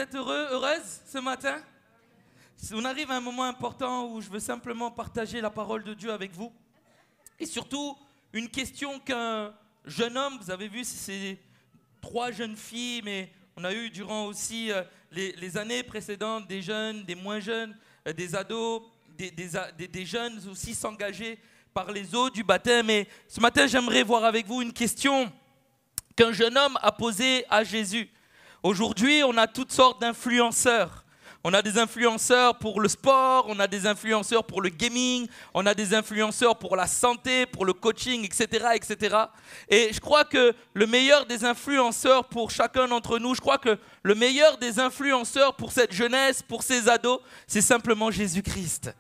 êtes heureux, heureuse ce matin? On arrive à un moment important où je veux simplement partager la parole de Dieu avec vous. Et surtout, une question qu'un jeune homme, vous avez vu, c'est 3 jeunes filles, mais on a eu durant aussi les années précédentes des jeunes, des moins jeunes, des ados, des jeunes aussi s'engager par les eaux du baptême. Et ce matin, j'aimerais voir avec vous une question qu'un jeune homme a posée à Jésus. Aujourd'hui, on a toutes sortes d'influenceurs. On a des influenceurs pour le sport, on a des influenceurs pour le gaming, on a des influenceurs pour la santé, pour le coaching, etc., etc. Et je crois que le meilleur des influenceurs pour chacun d'entre nous, je crois que le meilleur des influenceurs pour cette jeunesse, pour ces ados, c'est simplement Jésus-Christ.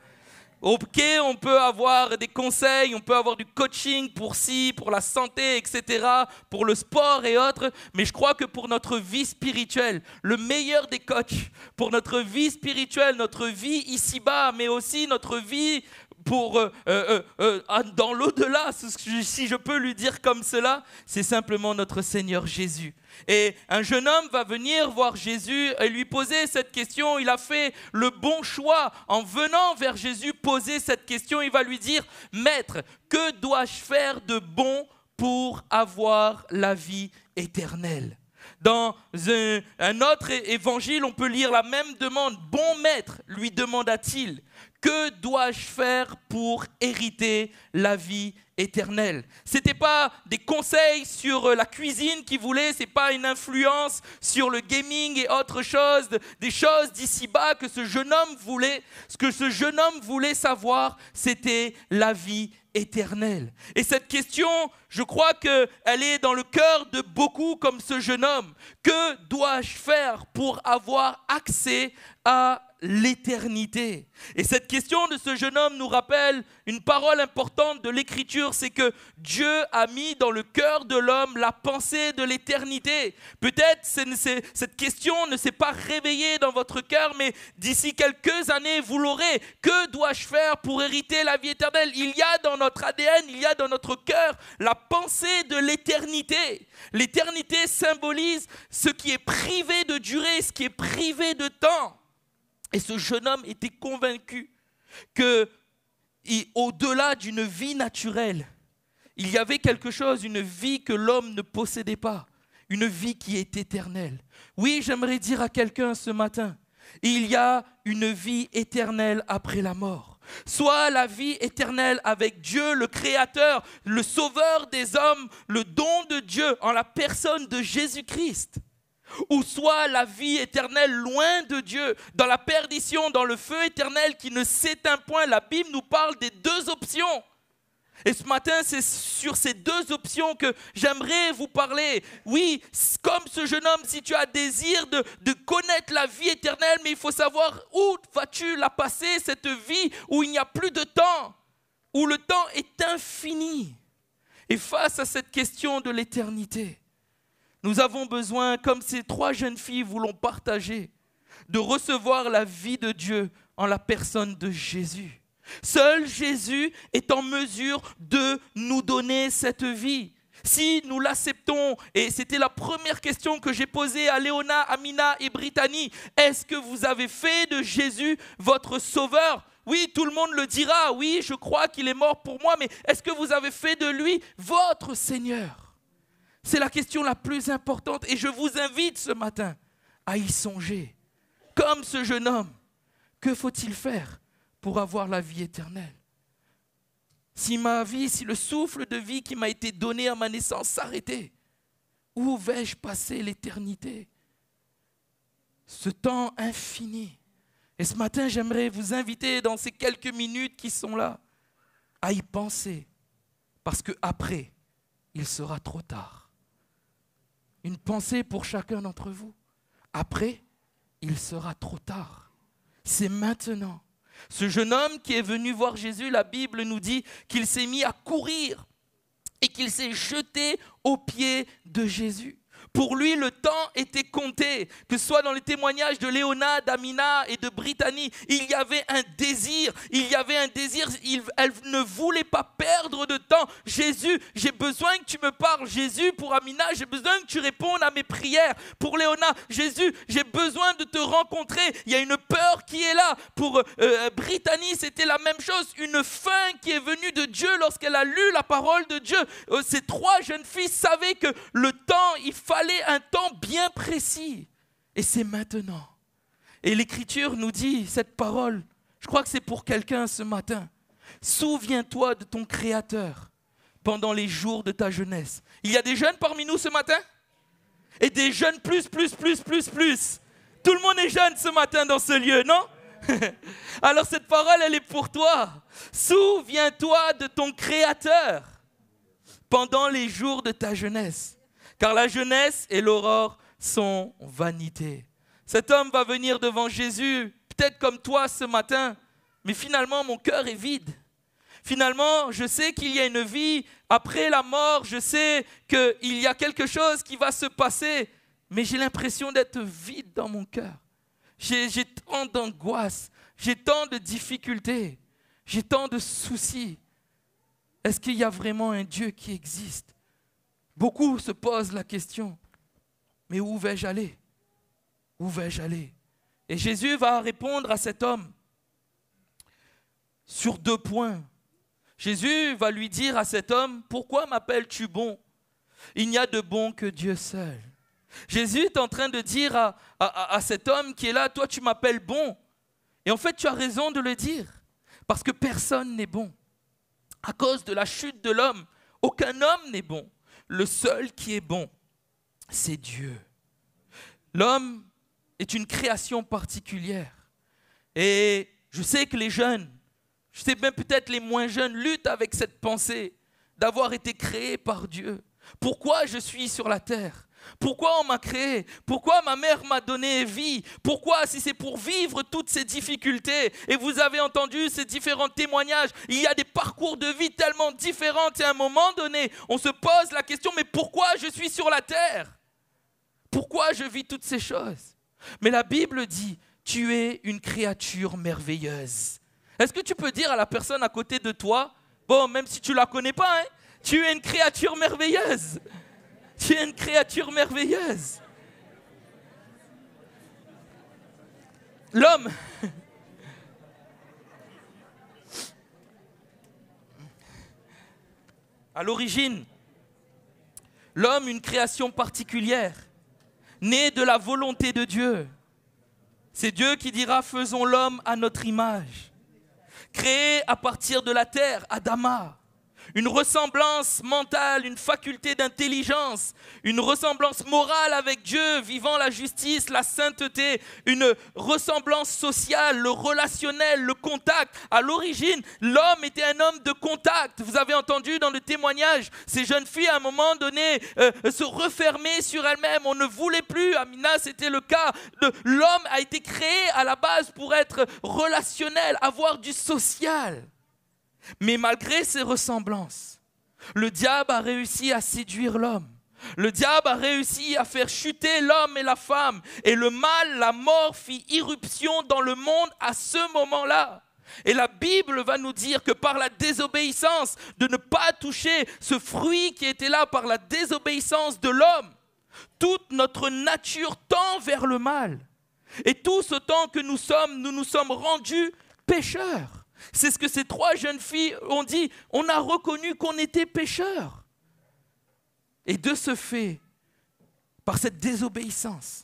Ok, on peut avoir des conseils, on peut avoir du coaching pour pour la santé, etc., pour le sport et autres, mais je crois que pour notre vie spirituelle, le meilleur des coachs, pour notre vie spirituelle, notre vie ici-bas, mais aussi notre vie dans l'au-delà, si je peux lui dire comme cela, c'est simplement notre Seigneur Jésus. Et un jeune homme va venir voir Jésus et lui poser cette question. Il a fait le bon choix en venant vers Jésus poser cette question. Il va lui dire: Maître, que dois-je faire de bon pour avoir la vie éternelle? Dans un autre évangile, on peut lire la même demande. Bon maître, lui demanda-t-il, que dois-je faire pour hériter la vie éternelle? Ce n'était pas des conseils sur la cuisine qu'il voulait, ce n'est pas une influence sur le gaming et autre chose, des choses d'ici-bas que ce jeune homme voulait. Ce que ce jeune homme voulait savoir, c'était la vie éternelle. Et cette question, je crois qu'elle est dans le cœur de beaucoup comme ce jeune homme. Que dois-je faire pour avoir accès à l'éternité? Et cette question de ce jeune homme nous rappelle une parole importante de l'Écriture, c'est que Dieu a mis dans le cœur de l'homme la pensée de l'éternité. Peut-être cette question ne s'est pas réveillée dans votre cœur, mais d'ici quelques années, vous l'aurez. Que dois-je faire pour hériter la vie éternelle? Il y a dans notre ADN, il y a dans notre cœur la pensée de l'éternité. L'éternité symbolise ce qui est privé de durée, ce qui est privé de temps. Et ce jeune homme était convaincu qu'au-delà d'une vie naturelle, il y avait quelque chose, une vie que l'homme ne possédait pas, une vie qui est éternelle. Oui, j'aimerais dire à quelqu'un ce matin, il y a une vie éternelle après la mort. Soit la vie éternelle avec Dieu, le Créateur, le Sauveur des hommes, le don de Dieu en la personne de Jésus-Christ. Ou soit la vie éternelle loin de Dieu, dans la perdition, dans le feu éternel qui ne s'éteint point. La Bible nous parle des 2 options. Et ce matin, c'est sur ces 2 options que j'aimerais vous parler. Oui, comme ce jeune homme, si tu as désir de connaître la vie éternelle, mais il faut savoir où vas-tu la passer, cette vie où il n'y a plus de temps, où le temps est infini. Et face à cette question de l'éternité, nous avons besoin, comme ces 3 jeunes filles vous l'ont partagé, de recevoir la vie de Dieu en la personne de Jésus. Seul Jésus est en mesure de nous donner cette vie. Si nous l'acceptons, et c'était la première question que j'ai posée à Léona, Amina et Brittany, est-ce que vous avez fait de Jésus votre sauveur? Oui, tout le monde le dira, oui, je crois qu'il est mort pour moi, mais est-ce que vous avez fait de lui votre Seigneur? C'est la question la plus importante et je vous invite ce matin à y songer. Comme ce jeune homme, que faut-il faire pour avoir la vie éternelle? Si ma vie, si le souffle de vie qui m'a été donné à ma naissance s'arrêtait, où vais-je passer l'éternité? Ce temps infini. Et ce matin, j'aimerais vous inviter dans ces quelques minutes qui sont là à y penser. Parce qu'après, il sera trop tard. Une pensée pour chacun d'entre vous. Après, il sera trop tard. C'est maintenant. Ce jeune homme qui est venu voir Jésus, la Bible nous dit qu'il s'est mis à courir et qu'il s'est jeté aux pieds de Jésus. Pour lui, le temps était compté. Que ce soit dans les témoignages de Léona, d'Amina et de Brittany, il y avait un désir. Elle ne voulait pas perdre de temps. Jésus, j'ai besoin que tu me parles. Jésus, pour Amina, j'ai besoin que tu répondes à mes prières. Pour Léona, Jésus, j'ai besoin de te rencontrer. Il y a une peur qui est là. Pour Brittany, c'était la même chose. Une faim qui est venue de Dieu lorsqu'elle a lu la parole de Dieu. Ces trois jeunes filles savaient que le temps, il fallait un temps bien précis. Et c'est maintenant. Et l'Écriture nous dit, cette parole, je crois que c'est pour quelqu'un ce matin. Souviens-toi de ton Créateur pendant les jours de ta jeunesse. Il y a des jeunes parmi nous ce matin? Et des jeunes plus. Tout le monde est jeune ce matin dans ce lieu, non? Alors cette parole, elle est pour toi. Souviens-toi de ton Créateur pendant les jours de ta jeunesse. Car la jeunesse et l'aurore sont vanité. Cet homme va venir devant Jésus, peut-être comme toi ce matin, mais finalement mon cœur est vide. Finalement, je sais qu'il y a une vie après la mort, je sais qu'il y a quelque chose qui va se passer, mais j'ai l'impression d'être vide dans mon cœur. J'ai tant d'angoisse, j'ai tant de difficultés, j'ai tant de soucis. Est-ce qu'il y a vraiment un Dieu qui existe? Beaucoup se posent la question, mais où vais-je aller? Où vais-je aller? Et Jésus va répondre à cet homme sur 2 points. Jésus va lui dire à cet homme, pourquoi m'appelles-tu bon? Il n'y a de bon que Dieu seul. Jésus est en train de dire à cet homme qui est là, toi tu m'appelles bon. Et en fait tu as raison de le dire, parce que personne n'est bon. À cause de la chute de l'homme, aucun homme n'est bon. Le seul qui est bon, c'est Dieu. L'homme est une création particulière. Et je sais que les jeunes, je sais même peut-être les moins jeunes, luttent avec cette pensée d'avoir été créés par Dieu. Pourquoi je suis sur la terre? Pourquoi on m'a créé? Pourquoi ma mère m'a donné vie? Pourquoi, si c'est pour vivre toutes ces difficultés? Et vous avez entendu ces différents témoignages, il y a des parcours de vie tellement différents. Et à un moment donné, on se pose la question, mais pourquoi je suis sur la terre? Pourquoi je vis toutes ces choses? Mais la Bible dit, tu es une créature merveilleuse. Est-ce que tu peux dire à la personne à côté de toi, bon, même si tu ne la connais pas, hein, tu es une créature merveilleuse. Tu es une créature merveilleuse. L'homme, à l'origine, l'homme, une création particulière, née de la volonté de Dieu. C'est Dieu qui dira, faisons l'homme à notre image. Créé à partir de la terre, Adama. Une ressemblance mentale, une faculté d'intelligence, une ressemblance morale avec Dieu, vivant la justice, la sainteté, une ressemblance sociale, le relationnel, le contact. À l'origine, l'homme était un homme de contact. Vous avez entendu dans le témoignage, ces jeunes filles à un moment donné se refermer sur elles-mêmes. On ne voulait plus, Amina c'était le cas. L'homme a été créé à la base pour être relationnel, avoir du social. Mais malgré ces ressemblances, le diable a réussi à séduire l'homme. Le diable a réussi à faire chuter l'homme et la femme. Et le mal, la mort, fit irruption dans le monde à ce moment-là. Et la Bible va nous dire que par la désobéissance, de ne pas toucher ce fruit qui était là par la désobéissance de l'homme, toute notre nature tend vers le mal. Et tout ce temps que nous nous sommes rendus pécheurs. C'est ce que ces 3 jeunes filles ont dit. On a reconnu qu'on était pécheurs. Et de ce fait, par cette désobéissance,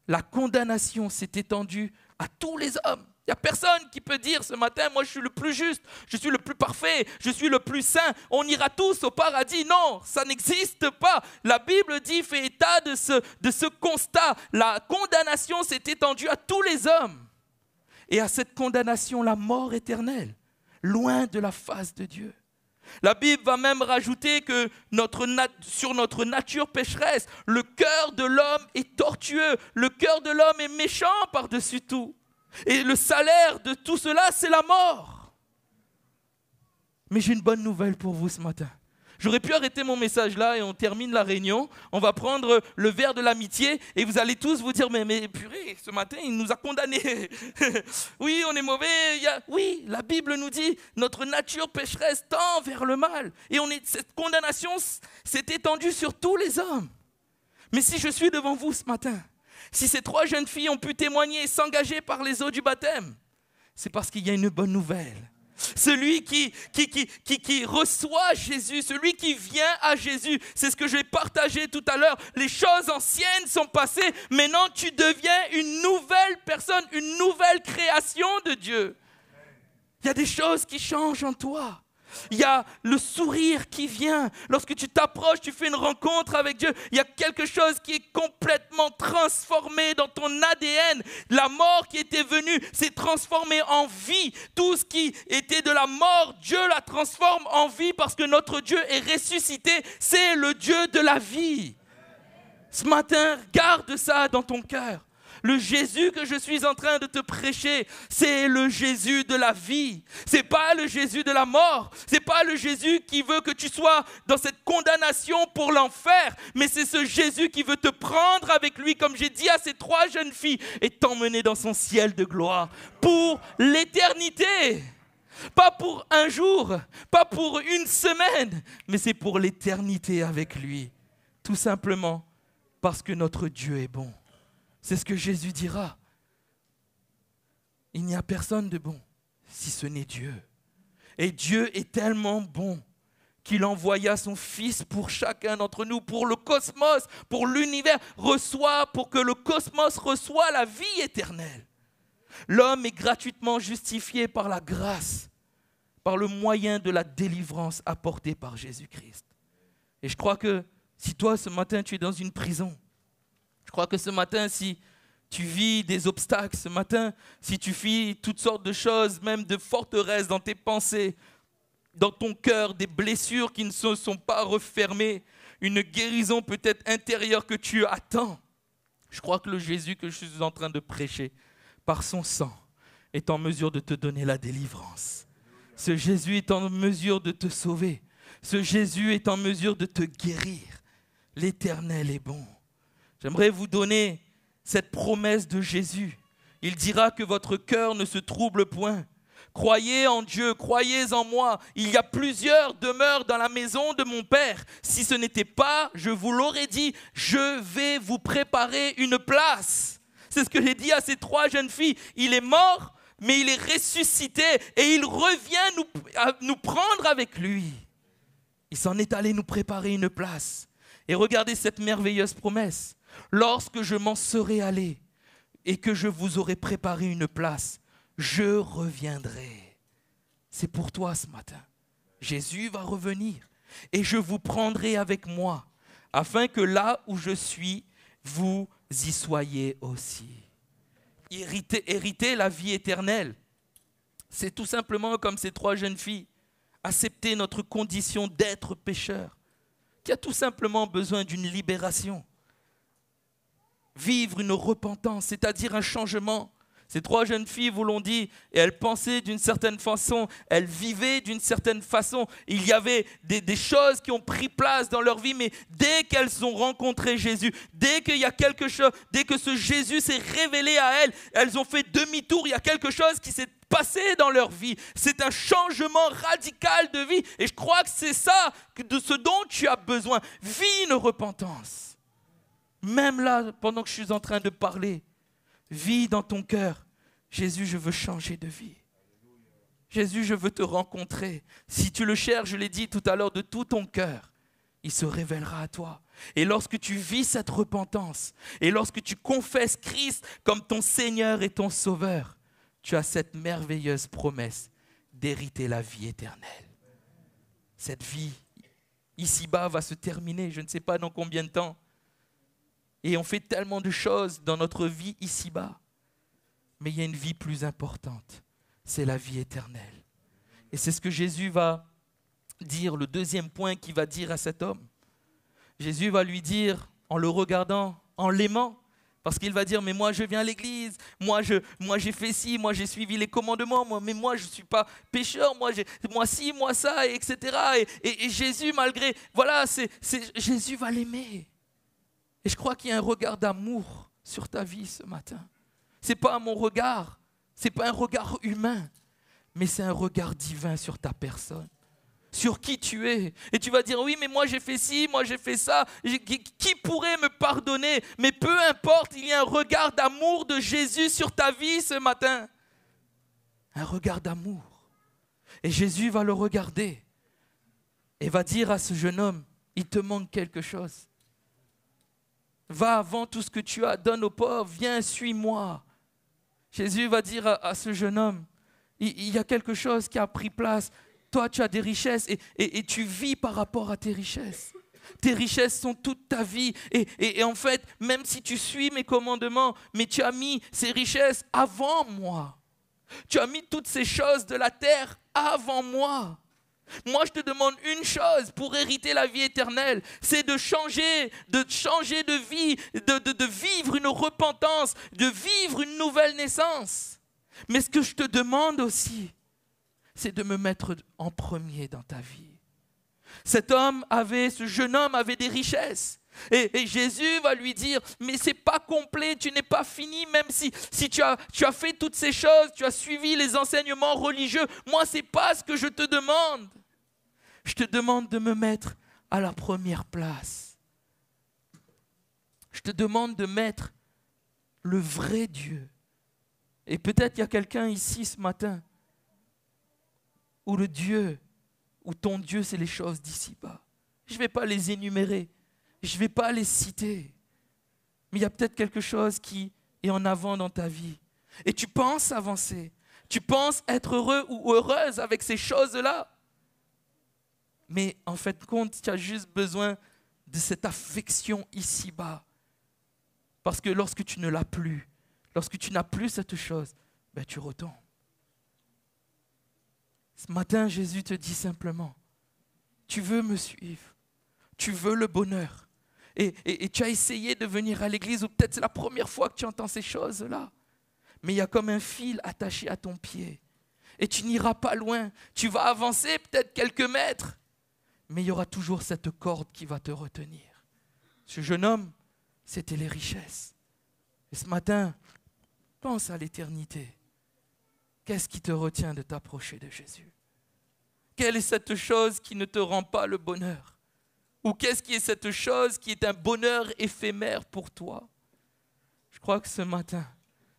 la condamnation s'est étendue à tous les hommes. Il n'y a personne qui peut dire ce matin, moi je suis le plus juste, je suis le plus parfait, je suis le plus saint, on ira tous au paradis. Non, ça n'existe pas. La Bible dit, fait état de ce constat. La condamnation s'est étendue à tous les hommes. Et à cette condamnation, la mort éternelle, loin de la face de Dieu. La Bible va même rajouter que sur notre nature pécheresse, le cœur de l'homme est tortueux, le cœur de l'homme est méchant par-dessus tout. Et le salaire de tout cela, c'est la mort. Mais j'ai une bonne nouvelle pour vous ce matin. J'aurais pu arrêter mon message là et on termine la réunion. On va prendre le verre de l'amitié et vous allez tous vous dire, mais purée, ce matin, il nous a condamnés. Oui, on est mauvais. Oui, la Bible nous dit, notre nature pécheresse tend vers le mal. Et cette condamnation s'est étendue sur tous les hommes. Mais si je suis devant vous ce matin, si ces 3 jeunes filles ont pu témoigner et s'engager par les eaux du baptême, c'est parce qu'il y a une bonne nouvelle. Celui qui reçoit Jésus, celui qui vient à Jésus, c'est ce que j'ai partagé tout à l'heure. Les choses anciennes sont passées, maintenant tu deviens une nouvelle personne, une nouvelle création de Dieu. Il y a des choses qui changent en toi. Il y a le sourire qui vient. Lorsque tu t'approches, tu fais une rencontre avec Dieu. Il y a quelque chose qui est complètement transformé dans ton ADN. La mort qui était venue s'est transformée en vie. Tout ce qui était de la mort, Dieu la transforme en vie parce que notre Dieu est ressuscité. C'est le Dieu de la vie. Ce matin, garde ça dans ton cœur. Le Jésus que je suis en train de te prêcher, c'est le Jésus de la vie. Ce n'est pas le Jésus de la mort. Ce n'est pas le Jésus qui veut que tu sois dans cette condamnation pour l'enfer. Mais c'est ce Jésus qui veut te prendre avec lui, comme j'ai dit à ces 3 jeunes filles, et t'emmener dans son ciel de gloire pour l'éternité. Pas pour un jour, pas pour une semaine, mais c'est pour l'éternité avec lui. Tout simplement parce que notre Dieu est bon. C'est ce que Jésus dira. Il n'y a personne de bon si ce n'est Dieu. Et Dieu est tellement bon qu'il envoya son Fils pour chacun d'entre nous, pour le cosmos, pour l'univers, pour que le cosmos reçoive la vie éternelle. L'homme est gratuitement justifié par la grâce, par le moyen de la délivrance apportée par Jésus-Christ. Et je crois que si toi, ce matin, tu es dans une prison, je crois que ce matin, si tu vis des obstacles, ce matin, si tu vis toutes sortes de choses, même de forteresses dans tes pensées, dans ton cœur, des blessures qui ne se sont pas refermées, une guérison peut-être intérieure que tu attends, je crois que le Jésus que je suis en train de prêcher, par son sang, est en mesure de te donner la délivrance. Ce Jésus est en mesure de te sauver. Ce Jésus est en mesure de te guérir. L'Éternel est bon. J'aimerais vous donner cette promesse de Jésus. Il dira que votre cœur ne se trouble point. Croyez en Dieu, croyez en moi. Il y a plusieurs demeures dans la maison de mon Père. Si ce n'était pas, je vous l'aurais dit, je vais vous préparer une place. C'est ce que j'ai dit à ces 3 jeunes filles. Il est mort, mais il est ressuscité et il revient nous prendre avec lui. Il s'en est allé nous préparer une place. Et regardez cette merveilleuse promesse. Lorsque je m'en serai allé et que je vous aurai préparé une place, je reviendrai. C'est pour toi ce matin. Jésus va revenir et je vous prendrai avec moi, afin que là où je suis, vous y soyez aussi. Hériter la vie éternelle, c'est tout simplement comme ces 3 jeunes filles, accepter notre condition d'être pécheur, qui a tout simplement besoin d'une libération. Vivre une repentance, c'est-à-dire un changement. Ces 3 jeunes filles vous l'ont dit, et elles pensaient d'une certaine façon, elles vivaient d'une certaine façon. Il y avait des choses qui ont pris place dans leur vie, mais dès qu'elles ont rencontré Jésus, dès qu'il y a quelque chose, dès que ce Jésus s'est révélé à elles, elles ont fait demi-tour, il y a quelque chose qui s'est passé dans leur vie. C'est un changement radical de vie, et je crois que c'est ça, de ce dont tu as besoin. Vis une repentance. Même là, pendant que je suis en train de parler, vis dans ton cœur. Jésus, je veux changer de vie. Jésus, je veux te rencontrer. Si tu le cherches, je l'ai dit tout à l'heure, de tout ton cœur, il se révélera à toi. Et lorsque tu vis cette repentance, et lorsque tu confesses Christ comme ton Seigneur et ton Sauveur, tu as cette merveilleuse promesse d'hériter la vie éternelle. Cette vie, ici-bas, va se terminer, je ne sais pas dans combien de temps. Et on fait tellement de choses dans notre vie ici-bas. Mais il y a une vie plus importante. C'est la vie éternelle. Et c'est ce que Jésus va dire, le deuxième point qu'il va dire à cet homme. Jésus va lui dire, en le regardant, en l'aimant, Parce qu'il va dire, mais moi je viens à l'église, moi j'ai fait ci, moi j'ai suivi les commandements, mais moi je ne suis pas pécheur, moi ci, moi ça, etc. Et Jésus, malgré, voilà, Jésus va l'aimer. Et je crois qu'il y a un regard d'amour sur ta vie ce matin. Ce n'est pas mon regard, ce n'est pas un regard humain, mais c'est un regard divin sur ta personne. Sur qui tu es. Et tu vas dire, oui, mais moi j'ai fait ci, moi j'ai fait ça. Qui pourrait me pardonner? Mais peu importe, il y a un regard d'amour de Jésus sur ta vie ce matin. Un regard d'amour. Et Jésus va le regarder et va dire à ce jeune homme, il te manque quelque chose. Va, vends tout ce que tu as, donne aux pauvres, viens, suis-moi. Jésus va dire à ce jeune homme, il y a quelque chose qui a pris place. Toi, tu as des richesses et tu vis par rapport à tes richesses. Tes richesses sont toute ta vie. Et en fait, même si tu suis mes commandements, mais tu as mis ces richesses avant moi. Tu as mis toutes ces choses de la terre avant moi. Moi, je te demande une chose pour hériter la vie éternelle, c'est de changer de vie, de vivre une repentance, de vivre une nouvelle naissance. Mais ce que je te demande aussi, c'est de me mettre en premier dans ta vie. Ce jeune homme avait des richesses. Et Jésus va lui dire, mais ce n'est pas complet, tu n'es pas fini, même si tu as fait toutes ces choses, tu as suivi les enseignements religieux. Moi, ce n'est pas ce que je te demande. Je te demande de me mettre à la première place. Je te demande de mettre le vrai Dieu. Et peut-être il y a quelqu'un ici ce matin où ton Dieu, c'est les choses d'ici-bas. Je ne vais pas les énumérer, je ne vais pas les citer. Mais il y a peut-être quelque chose qui est en avant dans ta vie. Et tu penses avancer, tu penses être heureux ou heureuse avec ces choses-là. Mais en fait, compte, tu as juste besoin de cette affection ici-bas. Parce que lorsque tu ne l'as plus, lorsque tu n'as plus cette chose, ben tu retombes. Ce matin, Jésus te dit simplement, tu veux me suivre, tu veux le bonheur. Et tu as essayé de venir à l'église, ou peut-être c'est la première fois que tu entends ces choses-là. Mais il y a comme un fil attaché à ton pied. Et tu n'iras pas loin. Tu vas avancer peut-être quelques mètres. Mais il y aura toujours cette corde qui va te retenir. Ce jeune homme, c'était les richesses. Et ce matin, pense à l'éternité. Qu'est-ce qui te retient de t'approcher de Jésus? Quelle est cette chose qui ne te rend pas le bonheur? Ou qu'est-ce qui est cette chose qui est un bonheur éphémère pour toi? Je crois que ce matin,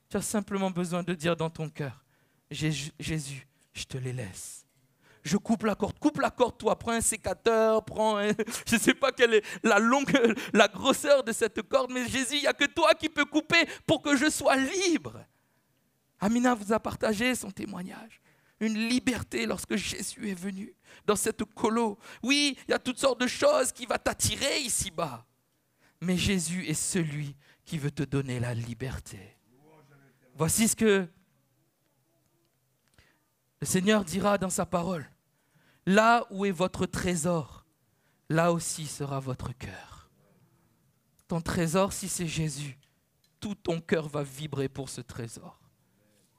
tu as simplement besoin de dire dans ton cœur, Jésus, je te les laisse. Je coupe la corde toi, prends un sécateur, je ne sais pas quelle est la grosseur de cette corde, mais Jésus, il n'y a que toi qui peux couper pour que je sois libre. Amina vous a partagé son témoignage. Une liberté lorsque Jésus est venu dans cette colo. Oui, il y a toutes sortes de choses qui vont t'attirer ici-bas. Mais Jésus est celui qui veut te donner la liberté. Voici ce que le Seigneur dira dans sa parole. Là où est votre trésor, là aussi sera votre cœur. Ton trésor, si c'est Jésus, tout ton cœur va vibrer pour ce trésor.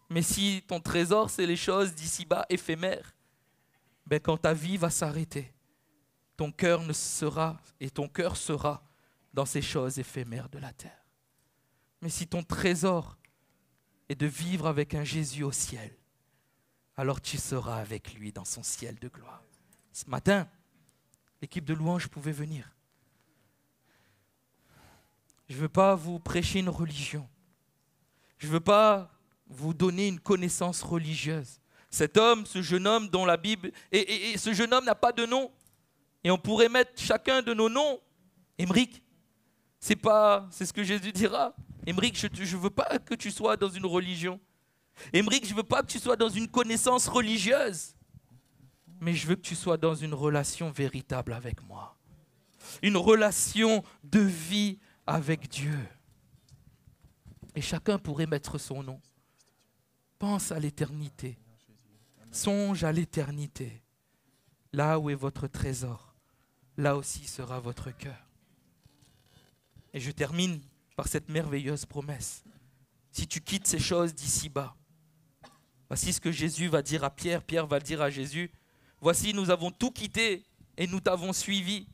Mais si ton trésor, c'est les choses d'ici-bas éphémères, ben quand ta vie va s'arrêter, ton cœur sera dans ces choses éphémères de la terre. Mais si ton trésor est de vivre avec un Jésus au ciel, alors tu seras avec lui dans son ciel de gloire. Ce matin, l'équipe de louange pouvait venir. Je ne veux pas vous prêcher une religion. Je ne veux pas vous donner une connaissance religieuse. Cet homme, ce jeune homme dont la Bible... Et ce jeune homme n'a pas de nom. Et on pourrait mettre chacun de nos noms. Émeric, c'est ce que Jésus dira. Émeric, je ne veux pas que tu sois dans une religion. Émeric, je ne veux pas que tu sois dans une connaissance religieuse. Mais je veux que tu sois dans une relation véritable avec moi. Une relation de vie avec Dieu. Et chacun pourrait mettre son nom. Pense à l'éternité. Songe à l'éternité. Là où est votre trésor, là aussi sera votre cœur. Et je termine par cette merveilleuse promesse. Si tu quittes ces choses d'ici-bas, voici ce que Jésus va dire à Pierre. Pierre va dire à Jésus, voici, nous avons tout quitté et nous t'avons suivi.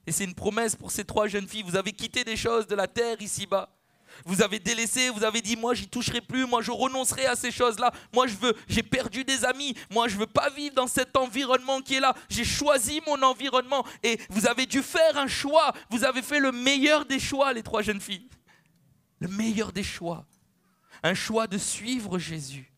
Et c'est une promesse pour ces 3 jeunes filles. Vous avez quitté des choses de la terre ici-bas. Vous avez délaissé, vous avez dit, moi j'y toucherai plus, moi je renoncerai à ces choses-là. Moi j'ai perdu des amis, moi je ne veux pas vivre dans cet environnement qui est là. J'ai choisi mon environnement et vous avez dû faire un choix. Vous avez fait le meilleur des choix, les 3 jeunes filles. Le meilleur des choix. Un choix de suivre Jésus.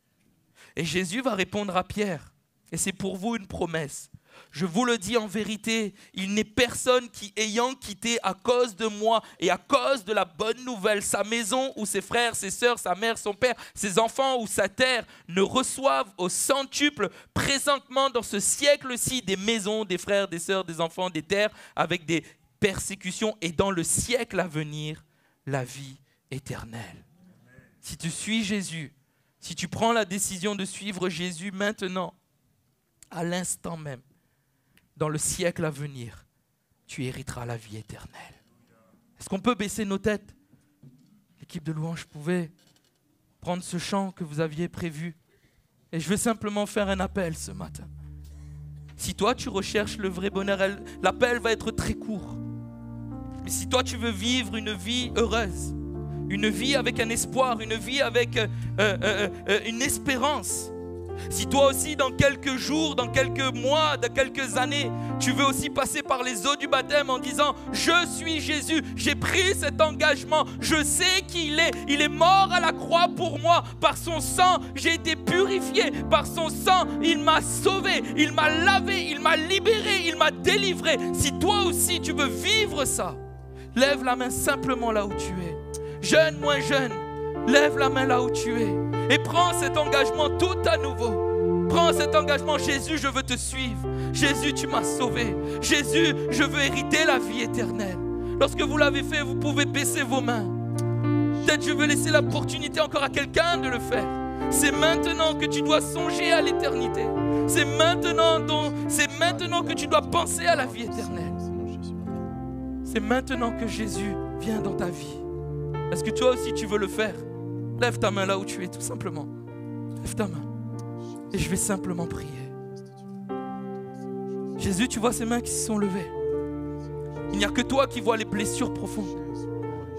Et Jésus va répondre à Pierre. Et c'est pour vous une promesse. Je vous le dis en vérité, il n'est personne qui, ayant quitté à cause de moi et à cause de la bonne nouvelle, sa maison ou ses frères, ses sœurs, sa mère, son père, ses enfants ou sa terre, ne reçoivent au centuple présentement dans ce siècle-ci des maisons, des frères, des sœurs, des enfants, des terres, avec des persécutions et dans le siècle à venir, la vie éternelle. Si tu suis Jésus, si tu prends la décision de suivre Jésus maintenant, à l'instant même, dans le siècle à venir, tu hériteras la vie éternelle. Est-ce qu'on peut baisser nos têtes? L'équipe de louange pouvait prendre ce chant que vous aviez prévu. Et je veux simplement faire un appel ce matin. Si toi tu recherches le vrai bonheur, l'appel va être très court. Mais si toi tu veux vivre une vie heureuse, une vie avec un espoir, une vie avec une espérance. Si toi aussi dans quelques jours, dans quelques mois, dans quelques années, tu veux aussi passer par les eaux du baptême en disant « Je suis Jésus, j'ai pris cet engagement, je sais qui il est mort à la croix pour moi, par son sang j'ai été purifié, par son sang il m'a sauvé, il m'a lavé, il m'a libéré, il m'a délivré. » Si toi aussi tu veux vivre ça, lève la main simplement là où tu es. Jeune, moins jeune, lève la main là où tu es et prends cet engagement tout à nouveau. Prends cet engagement. Jésus, je veux te suivre. Jésus, tu m'as sauvé. Jésus, je veux hériter la vie éternelle. Lorsque vous l'avez fait, vous pouvez baisser vos mains. Peut-être je veux laisser l'opportunité encore à quelqu'un de le faire. C'est maintenant que tu dois songer à l'éternité. C'est maintenant que tu dois penser à la vie éternelle. C'est maintenant que Jésus vient dans ta vie. Est-ce que toi aussi tu veux le faire? Lève ta main là où tu es tout simplement. Lève ta main. Et je vais simplement prier. Jésus, tu vois ces mains qui se sont levées. Il n'y a que toi qui vois les blessures profondes.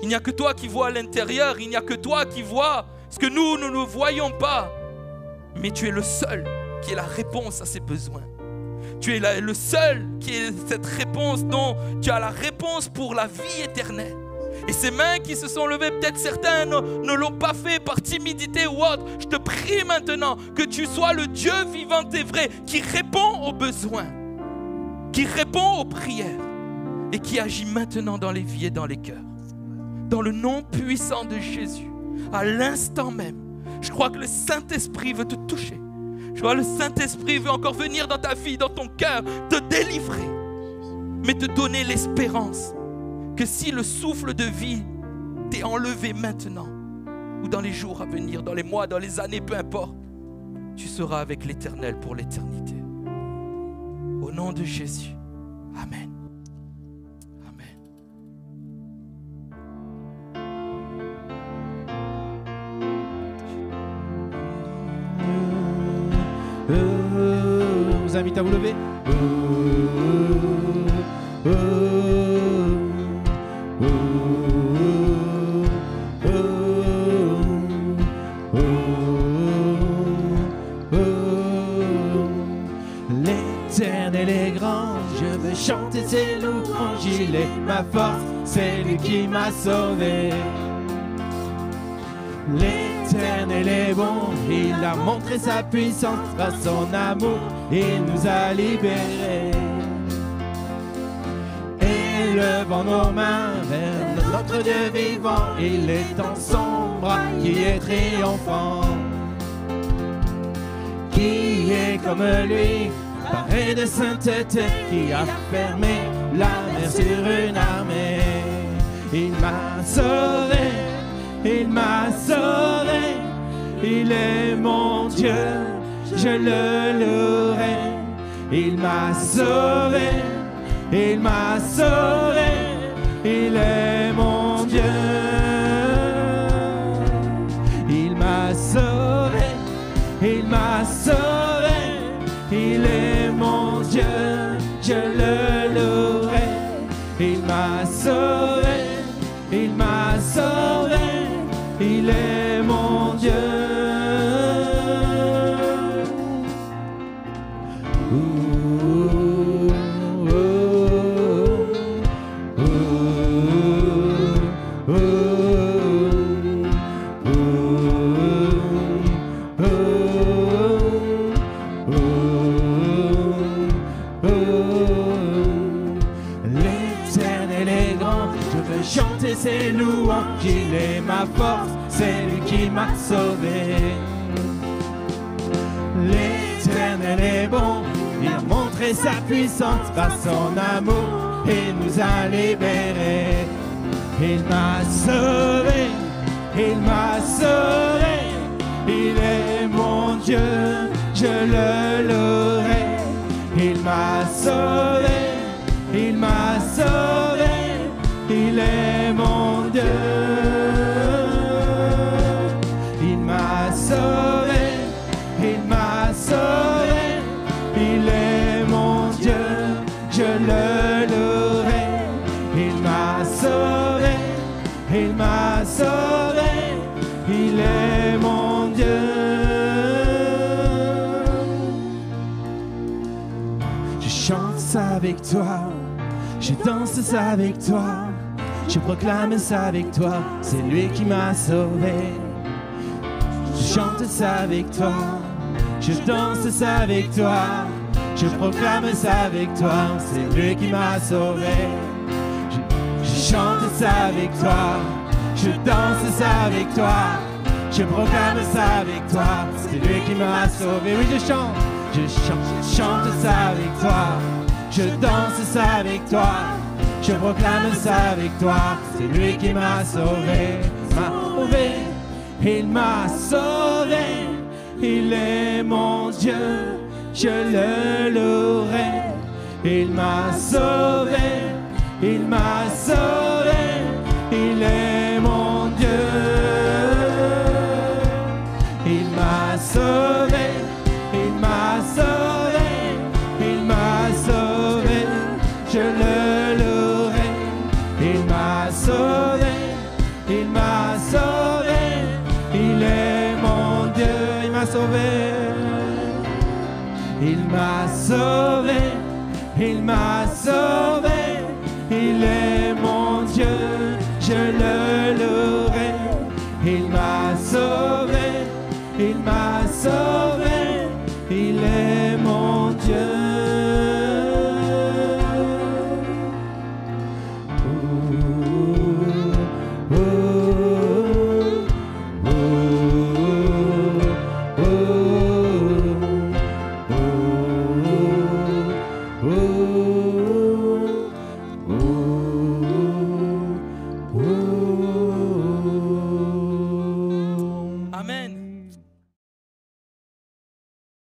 Il n'y a que toi qui vois à l'intérieur. Il n'y a que toi qui vois ce que nous ne voyons pas. Mais tu es le seul qui est la réponse à ces besoins. Tu es le seul qui est cette réponse dont tu as la réponse pour la vie éternelle. Et ces mains qui se sont levées, peut-être certains ne l'ont pas fait par timidité ou autre. Je te prie maintenant que tu sois le Dieu vivant et vrai qui répond aux besoins, qui répond aux prières et qui agit maintenant dans les vies et dans les cœurs. Dans le nom puissant de Jésus, à l'instant même, je crois que le Saint-Esprit veut te toucher. Je crois que le Saint-Esprit veut encore venir dans ta vie, dans ton cœur, te délivrer, mais te donner l'espérance que si le souffle de vie t'est enlevé maintenant, ou dans les jours à venir, dans les mois, dans les années, peu importe, tu seras avec l'Éternel pour l'éternité. Au nom de Jésus, Amen. Amen. Je vous invite à vous lever. L'Éternel est grand, je veux chanter ses louanges. Il est ma force, c'est lui qui m'a sauvé. L'Éternel est bon, il a montré sa puissance, par son amour, il nous a libérés. Élevons nos mains vers notre Dieu vivant, il est en son bras qui est triomphant. Qui est comme lui, paré de sainteté, qui a fermé la mer sur une armée. Il m'a sauvé, il m'a sauvé, il est mon Dieu, je le louerai. Il m'a sauvé, il m'a sauvé, il est mon Dieu. il m'a sauvé, il est mon Dieu, je le louerai. Il m'a sauvé, il m'a sauvé, il est mon Dieu. L'Éternel est grand, je veux chanter ses louanges, il est ma force, c'est lui qui m'a sauvé. L'Éternel est bon, il a montré sa puissance par son amour et nous a libérés. Il m'a sauvé, il m'a sauvé, il est mon Dieu, je le louerai. Il m'a sauvé, il m'a sauvé, il est mon Dieu. Il m'a sauvé, il m'a sauvé, il est mon Dieu, je le louerai. Il m'a sauvé, il m'a sauvé, il est mon Dieu. Je chante ça avec toi, je danse ça avec toi, je proclame ça avec toi, c'est lui qui m'a sauvé. Je chante ça avec toi, je danse ça avec toi, je proclame ça avec toi, c'est lui qui m'a sauvé. Je chante ça avec toi, je danse ça avec toi, je proclame ça avec toi, c'est lui qui m'a sauvé. Oui, je chante ça avec toi, je danse ça avec toi, je proclame ça avec toi, c'est lui qui m'a sauvé. Il m'a sauvé, il est mon Dieu, je le louerai. Il m'a sauvé, il m'a sauvé, il est mon Dieu. Il m'a sauvé, il m'a sauvé, il m'a sauvé, je le louerai. Il m'a sauvé, il m'a sauvé, il est mon Dieu. Il m'a sauvé, il m'a sauvé, il m'a sauvé, il est mon Dieu, je le louerai. Il m'a sauvé, il m'a sauvé, il est mon Dieu.